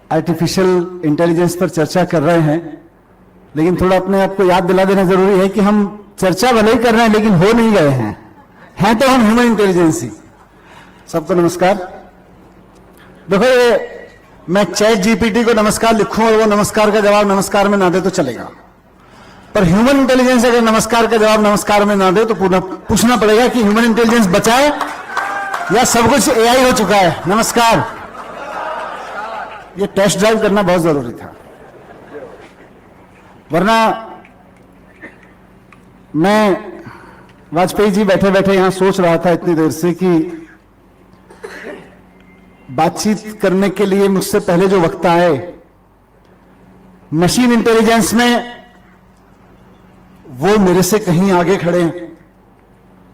Artificial intelligence पर चर्चा कर रहे हैं, लेकिन थोड़ा अपने आप को याद दिला देना जरूरी है कि हम चर्चा भले ही कर रहे हैं लेकिन हो नहीं गए हैं तो हम ह्यूमन इंटेलिजेंस ही। सबको नमस्कार। देखो, ये मैं चैट जीपीटी को नमस्कार लिखूं और वो नमस्कार का जवाब नमस्कार में ना दे तो चलेगा, पर ह्यूमन इंटेलिजेंस अगर नमस्कार का जवाब नमस्कार में ना दे तो पूछना पड़ेगा कि ह्यूमन इंटेलिजेंस बचा है या सब कुछ एआई हो चुका है। नमस्कार। ये टेस्ट ड्राइव करना बहुत जरूरी था, वरना मैं वाजपेयी जी बैठे बैठे यहां सोच रहा था इतनी देर से कि बातचीत करने के लिए मुझसे पहले जो वक्ता आए मशीन इंटेलिजेंस में, वो मेरे से कहीं आगे खड़े हैं।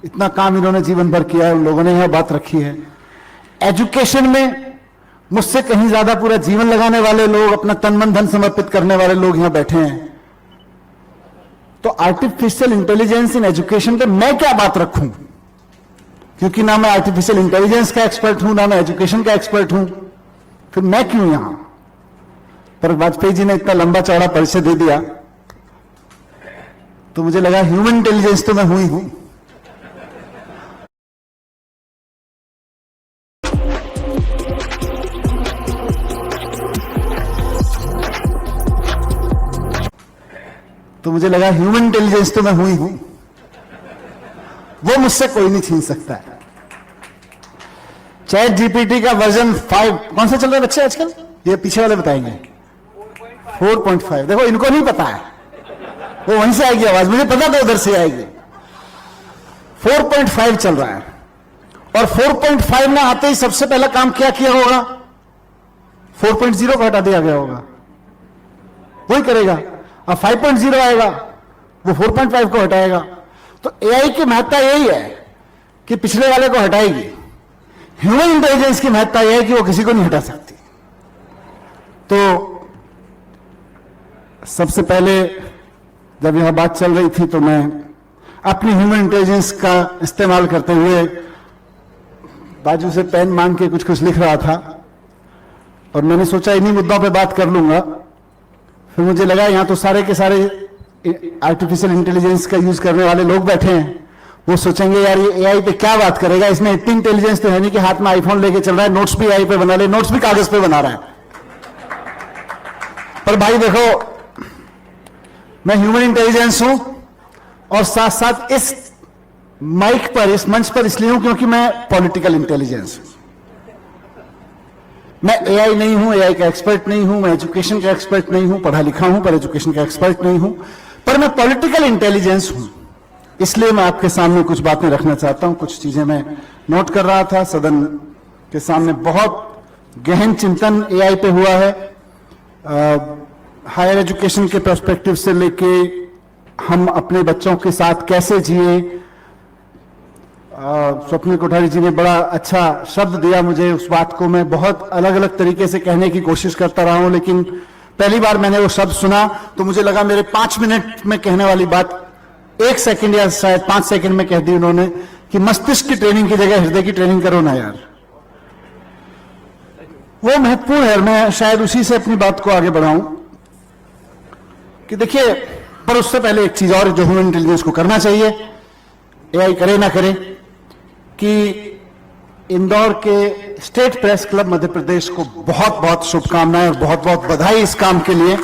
इतना काम इन्होंने जीवन भर किया है, उन लोगों ने यह बात रखी है। एजुकेशन में मुझसे कहीं ज्यादा पूरा जीवन लगाने वाले लोग, अपना तन मन धन समर्पित करने वाले लोग यहां बैठे हैं। तो आर्टिफिशियल इंटेलिजेंस इन एजुकेशन पे मैं क्या बात रखूं, क्योंकि ना मैं आर्टिफिशियल इंटेलिजेंस का एक्सपर्ट हूं ना मैं एजुकेशन का एक्सपर्ट हूं, फिर मैं क्यों यहां। पर वाजपेयी जी ने इतना लंबा चौड़ा परिचय दे दिया तो मुझे लगा ह्यूमन इंटेलिजेंस तो मैं हुई हूं। तो मुझे लगा ह्यूमन इंटेलिजेंस तो मैं हुई हूं, वो मुझसे कोई नहीं छीन सकता है। चैट जीपीटी का वर्जन 5 कौन सा चल रहा है बच्चे आजकल? ये पीछे वाले बताएंगे। 4.5। देखो, इनको नहीं पता है, वो वहीं से आएगी आवाज, मुझे पता था उधर से आएगी। 4.5 चल रहा है, और 4.5 में आते ही सबसे पहला काम क्या किया होगा? 4.0 को हटा दिया गया होगा, वही करेगा। अब 5.0 आएगा, वो 4.5 को हटाएगा। तो एआई की महत्ता यही है कि पिछले वाले को हटाएगी। ह्यूमन इंटेलिजेंस की महत्ता यह है कि वो किसी को नहीं हटा सकती। तो सबसे पहले जब यह बात चल रही थी तो मैं अपनी ह्यूमन इंटेलिजेंस का इस्तेमाल करते हुए बाजू से पेन मांग के कुछ लिख रहा था, और मैंने सोचा इन्हीं मुद्दों पे बात कर लूंगा। फिर मुझे लगा यहां तो सारे के सारे आर्टिफिशियल इंटेलिजेंस का यूज करने वाले लोग बैठे हैं, वो सोचेंगे यार ये एआई पे क्या बात करेगा, इसमें इतनी इंटेलिजेंस तो है नहीं कि हाथ में आईफोन लेके चल रहा है, नोट्स भी एआई पे बना ले, नोट्स भी कागज पे बना रहा है। पर भाई देखो, मैं ह्यूमन इंटेलिजेंस हूं, और साथ साथ इस माइक पर, इस मंच पर इसलिए हूं क्योंकि मैं पॉलिटिकल इंटेलिजेंस हूं। मैं एआई नहीं हूं, एआई का एक्सपर्ट नहीं हूं, मैं एजुकेशन का एक्सपर्ट नहीं हूं, पढ़ा लिखा हूं पर एजुकेशन का एक्सपर्ट नहीं हूं, पर मैं पॉलिटिकल इंटेलिजेंस हूं। इसलिए मैं आपके सामने कुछ बातें रखना चाहता हूं। कुछ चीजें मैं नोट कर रहा था, सदन के सामने बहुत गहन चिंतन एआई पे हुआ है। हायर एजुकेशन के पर्सपेक्टिव से लेके हम अपने बच्चों के साथ कैसे जिए। स्वप्निल कोठारी जी ने बड़ा अच्छा शब्द दिया मुझे, उस बात को मैं बहुत अलग अलग तरीके से कहने की कोशिश करता रहा हूं, लेकिन पहली बार मैंने वो शब्द सुना तो मुझे लगा मेरे 5 मिनट में कहने वाली बात 1 सेकंड या शायद 5 सेकंड में कह दी उन्होंने कि मस्तिष्क की ट्रेनिंग की जगह हृदय की ट्रेनिंग करो ना यार। वो महत्वपूर्ण है, मैं शायद उसी से अपनी बात को आगे बढ़ाऊं कि देखिए, पर उससे पहले एक चीज और जो ह्यूमन इंटेलिजेंस को करना चाहिए, एआई करे ना करे, कि इंदौर के state press club Madhya Pradesh को बहुत बहुत शुभकामनाएं और बहुत बहुत बधाई इस काम के लिए।